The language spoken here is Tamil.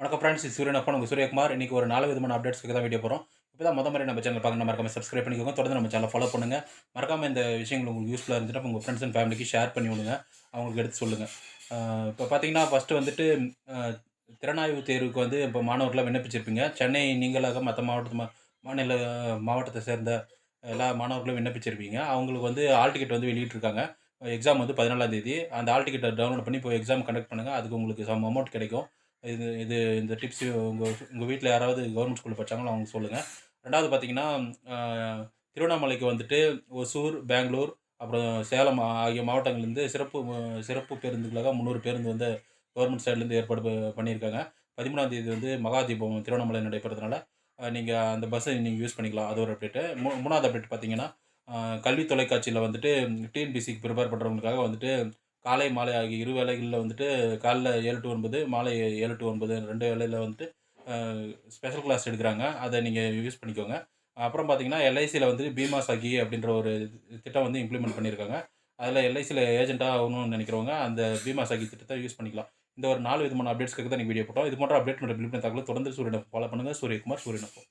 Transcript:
வணக்கம் ஃப்ரெண்ட்ஸ், இது சூரியனப்பன் உங்கள் சூரியகுமார். இன்றைக்கி ஒரு 4 விதமான அப்டேட்ஸ்க்கு தான் வீடியோ போகிறோம். இப்போ தான் முறை நம்ம சேனல் பார்க்கணும், மறக்காம சப்ஸ்கிரைப் பண்ணிக்கோங்க. தொடர்ந்து நம்ம சேனலை ஃபாலோ பண்ணுங்கள். மறக்காமல் இந்த விஷயங்கள் உங்களுக்கு யூஸ்ஃபுல்லாக இருந்துச்சுன்னா உங்கள் ஃப்ரெண்ட்ஸ் அண்ட் ஃபேமிலிக்கு ஷேர் பண்ணி விடுங்க. அவங்களுக்கு எடுத்து சொல்லுங்கள். இப்போ பார்த்தீங்கன்னா ஃபஸ்ட்டு வந்துட்டு திறனாய்வு தேர்வுக்கு வந்து இப்போ மாணவர்கள்லாம் விண்ணப்பிச்சிருப்பீங்க. சென்னை நீங்களாக மற்ற மாநில மாவட்டத்தை சேர்ந்த எல்லா மாணவர்களும் விண்ணப்பிச்சிருப்பீங்க. அவங்களுக்கு வந்து ஹால் டிக்கெட் வந்து வெளியிட்டிருக்காங்க. எக்ஸாம் வந்து 14ஆம் தேதி. அந்த ஹால் டிக்கெட்டை டவுன்லோட் பண்ணி இப்போ எக்ஸாம் கண்டக்ட் பண்ணுங்கள். அதுக்கு உங்களுக்கு சம் அமௌண்ட் கிடைக்கும். இது இது இந்த டிப்ஸ் உங்கள் வீட்டில் யாராவது கவர்மெண்ட் ஸ்கூலில் படித்தாங்களோ அவங்க சொல்லுங்கள். ரெண்டாவது பார்த்தீங்கன்னா, திருவண்ணாமலைக்கு வந்துட்டு ஒசூர், பெங்களூர், அப்புறம் சேலம் ஆகிய மாவட்டங்கள்லேருந்து சிறப்பு பேருந்துகளாக 300 பேருந்து வந்து கவர்மெண்ட் சைட்லேருந்து ஏற்பாடு பண்ணியிருக்காங்க. 13ஆம் தேதி வந்து மகா தீபம் திருவண்ணாமலை நடைபெறதுனால நீங்கள் அந்த பஸ்ஸை நீங்கள் யூஸ் பண்ணிக்கலாம். அது ஒரு அப்டேட்டு. மூணாவது அப்டேட் பார்த்தீங்கன்னா, கல்வி தொலைக்காட்சியில் வந்துட்டு டிஎன்பிசிக்கு ப்ரிப்பேர் பண்ணுறவங்களுக்காக வந்துட்டு காலை, மாலை ஆகிய இரு வேளைகளில் வந்துட்டு காலைல 7 டூ 9, மாலை 7 டூ 9 2 வேளையில வந்துட்டு ஸ்பெஷல் கிளாஸ் எடுக்கிறாங்க. அதை நீங்கள் யூஸ் பண்ணிக்கோங்க. அப்புறம் பார்த்தீங்கன்னா, எல்ஐசியில் வந்து பீமா சகி அப்படின்ற ஒரு திட்டம் வந்து இம்ப்ளிமெண்ட் பண்ணியிருக்காங்க. அதில் எல்ஐசியில் ஏஜென்ட்டாக ஆகணும்னு நினைக்கிறவங்க அந்த பீமா சகி திட்டத்தை யூஸ் பண்ணிக்கலாம். இந்த ஒரு 4 விதமான அப்டேட்ஸ்க்காக தான் வீடியோ போட்டோம். இது போன்ற அப்டேட் மற்றும் விழிப்புணர்வு தகவலை தொடர்ந்து சூரியனை ஃபாலோ பண்ணுங்கள். சூரியகுமார், சூரியனப்போ.